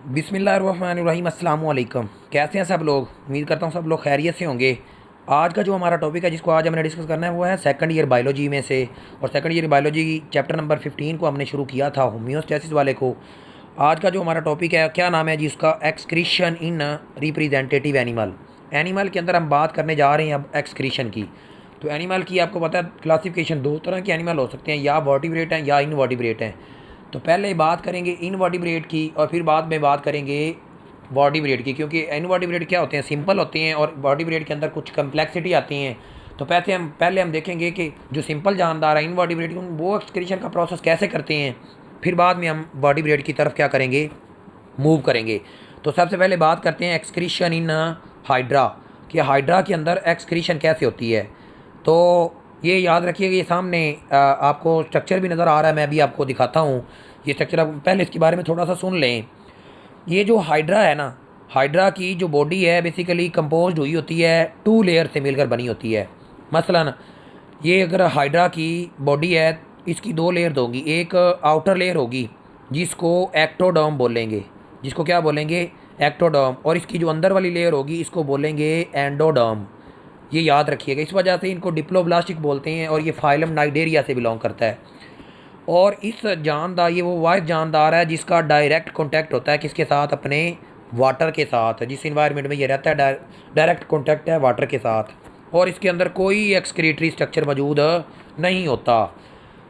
बिस्मिल्लाहिर्रहमानिर्रहीम अस्सलाम वालेकुम। कैसे हैं सब लोग? उम्मीद करता हूँ सब लोग खैरियत से होंगे। आज का जो हमारा टॉपिक है जिसको आज हमने डिस्कस करना है वो है सेकंड ईयर बायोलॉजी में से। और second year biology chapter number 15 को हमने शुरू किया था होम्योस्टेसिस वाले को। आज का जो हमारा टॉपिक है क्या नाम है जी उसका? Excretion in representative animal. Animal के अंदर हम बात करने जा रहे हैं अब एक्सक्रीशन की। तो एनिमल की आपको पता है क्लासिफिकेशन दो तरह के एनिमल हो सकते हैं, या वर्टिब्रेट हैं या इनवर्टिब्रेट हैं। तो पहले बात करेंगे इनवर्टिब्रेट की और फिर बाद में बात करेंगे वर्टिब्रेट की, क्योंकि इनवर्टिब्रेट क्या होते हैं? सिंपल होते हैं और वर्टिब्रेट के अंदर कुछ कम्प्लेक्सिटी आती हैं। तो पहले हम देखेंगे कि जो सिंपल जानदार है इनवर्टिब्रेट वो एक्सक्रीशन का प्रोसेस कैसे करते हैं, फिर बाद में हम वर्टिब्रेट की तरफ क्या करेंगे, मूव करेंगे। तो सबसे पहले बात करते हैं एक्सक्रीशन इन हाइड्रा कि हाइड्रा के अंदर एक्सक्रीशन कैसे होती है। तो ये याद रखिएगा, ये सामने आपको स्ट्रक्चर भी नज़र आ रहा है, मैं भी आपको दिखाता हूँ ये स्ट्रक्चर। आप पहले इसके बारे में थोड़ा सा सुन लें। ये जो हाइड्रा है ना, हाइड्रा की जो बॉडी है बेसिकली कंपोज हुई होती है 2 लेयर से मिलकर बनी होती है। मसलन ये अगर हाइड्रा की बॉडी है, इसकी 2 लेयर होंगी। एक आउटर लेयर होगी जिसको एक्टोडर्म बोलेंगे, जिसको क्या बोलेंगे? एक्टोडर्म। और इसकी जो अंदर वाली लेयर होगी इसको बोलेंगे एंडोडर्म। ये याद रखिएगा, इस वजह से इनको डिप्लोब्लास्टिक बोलते हैं और ये फाइलम नाइडेरिया से बिलोंग करता है। और इस जानदार, ये वो वाइज जानदार है जिसका डायरेक्ट कॉन्टैक्ट होता है किसके साथ? अपने वाटर के साथ। जिस इन्वायरमेंट में ये रहता है डायरेक्ट कॉन्टैक्ट है वाटर के साथ। और इसके अंदर कोई एक्सक्रीटरी स्ट्रक्चर मौजूद नहीं होता।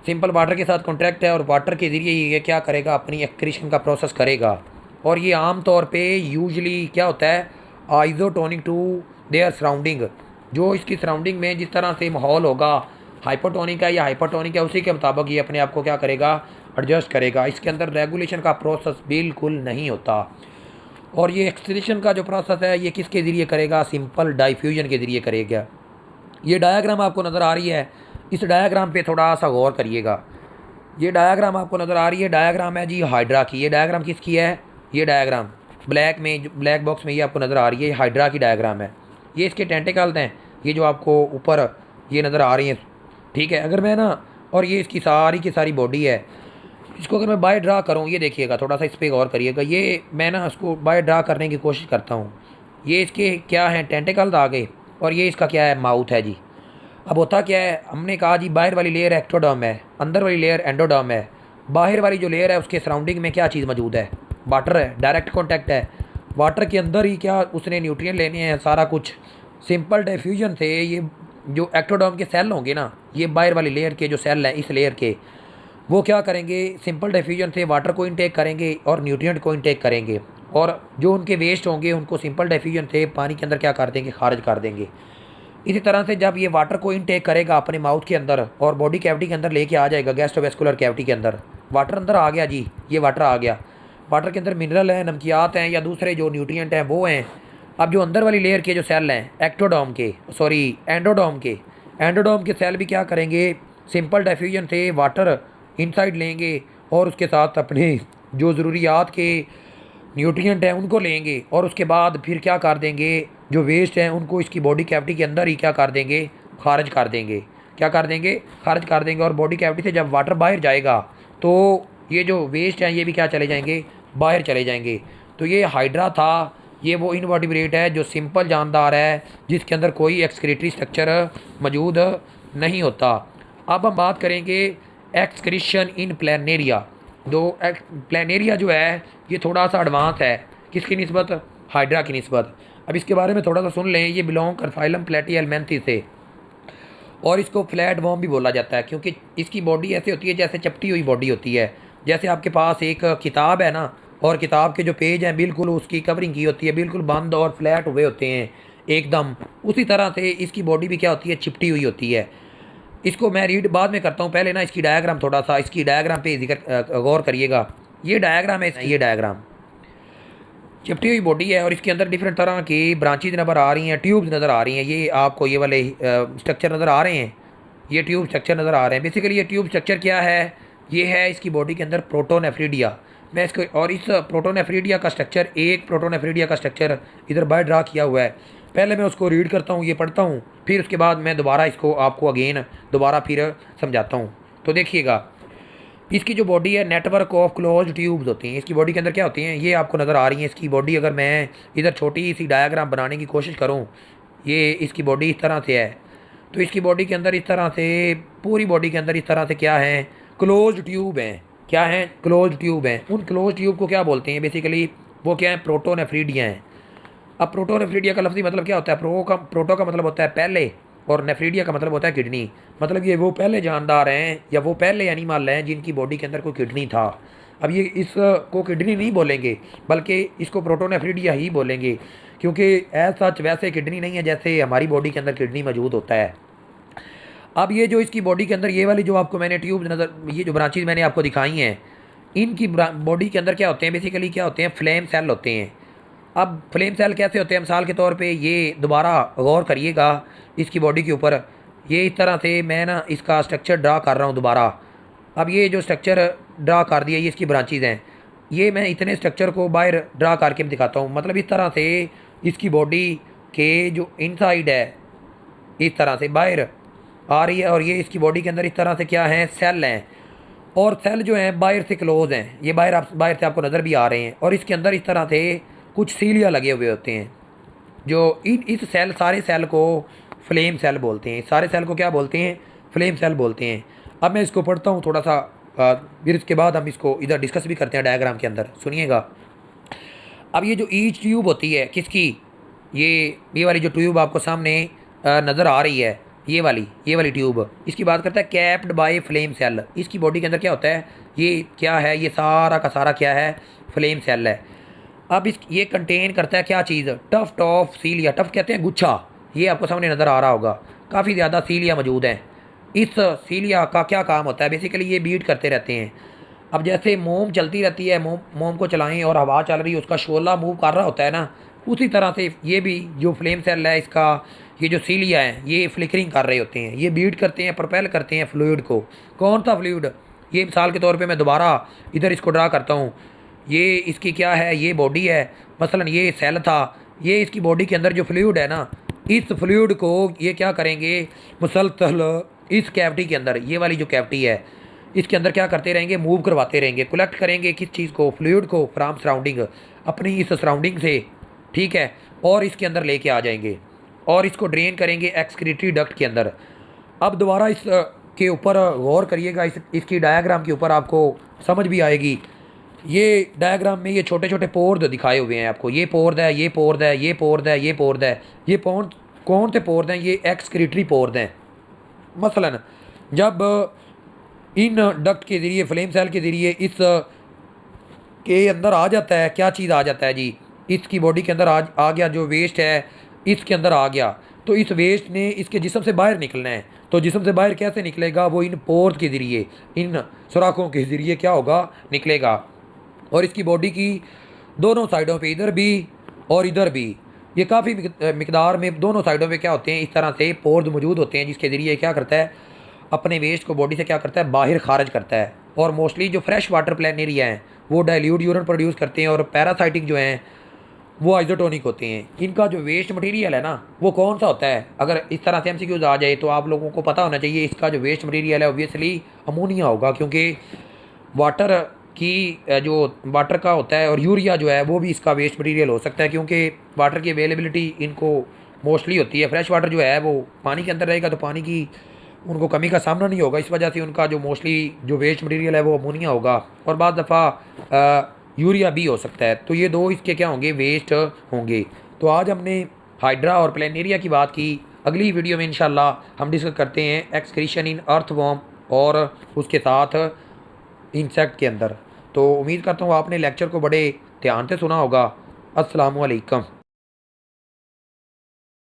सिंपल वाटर के साथ कॉन्टैक्ट है और वाटर के ज़रिए ये क्या करेगा? अपनी एक्सक्रीशन का प्रोसेस करेगा। और ये आम तौर पे यूजली क्या होता है? Isotonic to their surrounding. जो इसकी सराउंडिंग में जिस तरह से माहौल होगा, हाइपोटोनिक है या हाइपरटोनिक है, उसी के मुताबिक ये अपने आप को क्या करेगा? एडजस्ट करेगा। इसके अंदर रेगुलेशन का प्रोसेस बिल्कुल नहीं होता। और ये एक्सक्रीशन का जो प्रोसेस है ये किसके ज़रिए करेगा? सिंपल डाइफ्यूजन के ज़रिए करेगा। ये डायग्राम आपको नज़र आ रही है, इस डायग्राम पे थोड़ा सा गौर करिएगा। ये डायग्राम आपको नज़र आ रही है, डायग्राम है जी हाइड्रा की। ये डायग्राम किसकी है? ये डायग्राम ब्लैक बॉक्स में ये आपको नज़र आ रही है, ये हाइड्रा की डायग्राम है। ये इसके टेंटिकल्स हैं, ये जो आपको ऊपर ये नज़र आ रही हैं, ठीक है। अगर मैं ना, और ये इसकी सारी की सारी बॉडी है, इसको अगर मैं बाय ड्रा करूँ, ये देखिएगा, थोड़ा सा इस पर गौर करिएगा। ये मैं ना इसको बाय ड्रा करने की कोशिश करता हूँ। ये इसके क्या है? टेंटिकल्स आ गए। और ये इसका क्या है? माउथ है जी। अब होता क्या है, हमने कहा जी बाहर वाली लेयर एक्टोडर्म है, अंदर वाली लेयर एंडोडर्म है। बाहर वाली जो लेयर है उसके सराउंडिंग में क्या चीज़ मौजूद है? वाटर है, डायरेक्ट कॉन्टैक्ट है। वाटर के अंदर ही क्या उसने न्यूट्रिएंट लेने हैं, सारा कुछ। सिंपल डिफ्यूजन से ये जो एक्टोडर्म के सेल होंगे ना, ये बाहर वाली लेयर के जो सेल हैं इस लेयर के, वो क्या करेंगे? सिंपल डिफ्यूजन से वाटर को इनटेक करेंगे और न्यूट्रिएंट को इनटेक करेंगे। और जो उनके वेस्ट होंगे उनको सिंपल डिफ्यूजन से पानी के अंदर क्या कर देंगे? खारिज कर देंगे। इसी तरह से जब ये वाटर को इनटेक करेगा अपने माउथ के अंदर और बॉडी कैविटी के अंदर लेके आ जाएगा, गैस्ट्रोवेस्कुलर कैविटी के अंदर, वाटर अंदर आ गया जी, ये वाटर आ गया। वाटर के अंदर मिनरल हैं, नमकियात हैं या दूसरे जो न्यूट्रिएंट हैं वो हैं। अब जो अंदर वाली लेयर के जो सेल हैं एक्टोडर्म के, सॉरी एंडोडर्म के सेल भी क्या करेंगे? सिंपल डिफ्यूजन से वाटर इनसाइड लेंगे और उसके साथ अपने जो ज़रूरियात के न्यूट्रिएंट हैं उनको लेंगे। और उसके बाद फिर क्या कर देंगे? जो वेस्ट हैं उनको इसकी बॉडी कैविटी के अंदर ही क्या कर देंगे? खारिज कर देंगे। क्या कर देंगे? खारिज कर देंगे। और बॉडी कैविटी से जब वाटर बाहर जाएगा तो ये जो वेस्ट हैं ये भी क्या चले जाएंगे? बाहर चले जाएंगे। तो ये हाइड्रा था, ये वो इनवर्टिब्रेट है जो सिंपल जानदार है जिसके अंदर कोई एक्सक्रीटरी स्ट्रक्चर मौजूद नहीं होता। अब हम बात करेंगे एक्सक्रीशन इन प्लैनेरिया। प्लैनेरिया जो है ये थोड़ा सा एडवांस है, किसकी निस्बत? हाइड्रा की निस्बत। अब इसके बारे में थोड़ा सा सुन लें। ये बिलोंग कर फाइलम प्लेटिहेल्मिन्थेस से और इसको फ्लैट वर्म भी बोला जाता है, क्योंकि इसकी बॉडी ऐसे होती है जैसे चपटी हुई बॉडी होती है। जैसे आपके पास एक किताब है ना, और किताब के जो पेज हैं बिल्कुल उसकी कवरिंग की होती है, बिल्कुल बंद और फ्लैट हुए होते हैं एकदम, उसी तरह से इसकी बॉडी भी क्या होती है? चिपटी हुई होती है। इसको मैं रीड बाद में करता हूँ, पहले ना इसकी डायग्राम, थोड़ा सा इसकी डायग्राम पे जिक्र गौर करिएगा। ये डायग्राम है, ये डायग्राम चिपटी हुई बॉडी है और इसके अंदर डिफरेंट तरह की ब्रांचेज नज़र आ रही हैं, ट्यूब्स नज़र आ रही हैं। ये आपको ये वाले स्ट्रक्चर नज़र आ रहे हैं, ये ट्यूब स्ट्रक्चर नज़र आ रहे हैं। बेसिकली ये ट्यूब स्ट्रक्चर क्या है? ये है इसकी बॉडी के अंदर प्रोटोनेफ्रिडिया। मैं इसको, और इस प्रोटोनेफ्रिडिया का स्ट्रक्चर, एक प्रोटोनेफ्रिडिया का स्ट्रक्चर इधर बाहर ड्रा किया हुआ है। पहले मैं उसको रीड करता हूँ, ये पढ़ता हूँ, फिर उसके बाद मैं दोबारा इसको आपको अगेन दोबारा फिर समझाता हूँ। तो देखिएगा, इसकी जो बॉडी है नेटवर्क ऑफ क्लोज ट्यूब्स होती हैं। इसकी बॉडी के अंदर क्या होती हैं, ये आपको नज़र आ रही है। इसकी बॉडी अगर मैं इधर छोटी सी डायग्राम बनाने की कोशिश करूँ, ये इसकी बॉडी इस तरह से है, तो इसकी बॉडी के अंदर इस तरह से, पूरी बॉडी के अंदर इस तरह से क्या है, क्लोज ट्यूब हैं। क्या हैं, क्लोज ट्यूब हैं। उन क्लोज ट्यूब को क्या बोलते हैं बेसिकली, वो क्या है, प्रोटोनेफ्रीडिया हैं। अब प्रोटोनेफ्रीडिया का लफ्ज़ी मतलब क्या होता है, प्रोटो का मतलब होता है पहले, और नेफ्रीडिया का मतलब होता है किडनी। मतलब ये वो पहले जानदार हैं या वो पहले एनिमल हैं जिनकी बॉडी के अंदर कोई किडनी था। अब ये इसको किडनी नहीं बोलेंगे, बल्कि इसको प्रोटोनेफ्रीडिया ही बोलेंगे, क्योंकि एज सच वैसे किडनी नहीं है जैसे हमारी बॉडी के अंदर किडनी मौजूद होता है। अब ये जो इसकी बॉडी के अंदर ये वाली जो आपको मैंने ट्यूब नज़र, ये जो ब्रांचेज मैंने आपको दिखाई हैं, इनकी बॉडी के अंदर क्या होते हैं, बेसिकली क्या होते हैं, फ्लेम सेल होते हैं। अब फ्लेम सेल कैसे होते हैं, मिसाल के तौर पे ये दोबारा गौर करिएगा इसकी बॉडी के ऊपर, ये इस तरह से मैं ना इसका स्ट्रक्चर ड्रा कर रहा हूँ दोबारा। अब ये जो स्ट्रक्चर ड्रा कर दिया, ये इसकी ब्रांचेज हैं। ये मैं इतने स्ट्रक्चर को बाहर ड्रा करके दिखाता हूँ। मतलब इस तरह से इसकी बॉडी के जो इनसाइड है इस तरह से बाहर आ रही है, और ये इसकी बॉडी के अंदर इस तरह से क्या है, सेल हैं। और सेल जो हैं बाहर से क्लोज हैं, ये बाहर से आपको नज़र भी आ रहे हैं। और इसके अंदर इस तरह से कुछ सीलिया लगे हुए होते हैं, जो इस सेल, सारे सेल को फ्लेम सेल बोलते हैं। सारे सेल को क्या बोलते हैं, फ्लेम सेल बोलते हैं। अब मैं इसको पढ़ता हूँ थोड़ा सा, फिर इसके बाद हम इसको इधर डिस्कस भी करते हैं डायग्राम के अंदर, सुनिएगा। अब ये जो ईच ट्यूब होती है किसकी, ये वाली जो ट्यूब आपको सामने नज़र आ रही है, ये वाली ट्यूब, इसकी बात करता है कैप्ड बाय फ्लेम सेल। इसकी बॉडी के अंदर क्या होता है, ये क्या है, ये सारा का सारा क्या है, फ्लेम सेल है। अब ये कंटेन करता है क्या चीज़, टफ्ट ऑफ सीलिया। टफ्ट कहते हैं गुच्छा, ये आपको सामने नज़र आ रहा होगा, काफ़ी ज़्यादा सीलिया मौजूद हैं। इस सीलिया का क्या काम होता है, बेसिकली ये बीट करते रहते हैं। अब जैसे मोम चलती रहती है, मोम को चलाएं और हवा चल रही है, उसका शोला मूव कर रहा होता है ना, उसी तरह से ये भी जो फ्लेम सेल है इसका, ये जो सीलिया है, ये फ्लिकरिंग कर रहे होते हैं, ये बीट करते हैं, प्रोपेल करते हैं फ्लूइड को। कौन सा फ्लूइड, ये मिसाल के तौर पे मैं दोबारा इधर इसको ड्रा करता हूँ। ये इसकी क्या है, ये बॉडी है, मसलन ये सेल था, ये इसकी बॉडी के अंदर जो फ्लूइड है ना, इस फ्लूइड को ये क्या करेंगे, मुसलसल इस कैविटी के अंदर, ये वाली जो कैविटी है इसके अंदर क्या करते रहेंगे, मूव करवाते रहेंगे, कलेक्ट करेंगे किस चीज़ को, फ्लूइड को, फ्राम सराउंडिंग, अपनी इस सराउंडिंग से, ठीक है, और इसके अंदर लेके आ जाएंगे और इसको ड्रेन करेंगे एक्सक्रीटरी डक्ट के अंदर। अब दोबारा इस के ऊपर गौर करिएगा, इसकी डायग्राम के ऊपर आपको समझ भी आएगी। ये डायग्राम में ये छोटे छोटे पोर्द दिखाए हुए हैं आपको, ये पोर्द है, ये पोर्द है, ये पोर्द है, ये पोर्द है। ये कौन से पोर्द हैं, ये एक्सक्रीटरी पोर्द हैं। मसलन जब इन डक्ट के ज़रिए, फ्लेम सेल के ज़रिए इस के अंदर आ जाता है, क्या चीज़ आ जाता है जी, इसकी बॉडी के अंदर आ गया जो वेस्ट है, इसके अंदर आ गया, तो इस वेस्ट ने इसके जिस्म से बाहर निकलना है। तो जिस्म से बाहर कैसे निकलेगा, वो इन पोर्स के ज़रिए, इन सुराखों के ज़रिए क्या होगा, निकलेगा। और इसकी बॉडी की दोनों साइडों पे, इधर भी और इधर भी, ये काफ़ी मिकदार में दोनों साइडों पे क्या होते हैं, इस तरह से पोर्स मौजूद होते हैं, जिसके ज़रिए क्या करता है, अपने वेस्ट को बॉडी से क्या करता है, बाहर खारिज करता है। और मोस्टली जो फ्रेश वाटर प्लानेरिया हैं वो डाइल्यूट यूरिन प्रोड्यूस करते हैं, और पैरासाइटिक जो हैं वो आइसोटोनिक होते हैं। इनका जो वेस्ट मटेरियल है ना, वो कौन सा होता है, अगर इस तरह से एमसीक्यूज आ जाए तो आप लोगों को पता होना चाहिए, इसका जो वेस्ट मटेरियल है ऑब्वियसली अमोनिया होगा, क्योंकि वाटर की जो वाटर का होता है और यूरिया जो है वो भी इसका वेस्ट मटेरियल हो सकता है, क्योंकि वाटर की अवेलेबिलिटी इनको मोस्टली होती है। फ्रेश वाटर जो है वो पानी के अंदर रहेगा तो पानी की उनको कमी का सामना नहीं होगा, इस वजह से उनका जो मोस्टली जो वेस्ट मटेरियल है वो अमोनिया होगा, और बाद दफ़ा यूरिया भी हो सकता है। तो ये दो इसके क्या होंगे, वेस्ट होंगे। तो आज हमने हाइड्रा और प्लानेरिया की बात की। अगली वीडियो में इंशाल्लाह हम डिस्कस करते हैं एक्सक्रीशन इन अर्थवॉर्म और उसके साथ इंसेक्ट के अंदर। तो उम्मीद करता हूँ आपने लेक्चर को बड़े ध्यान से सुना होगा। अस्सलामु अलैकुम।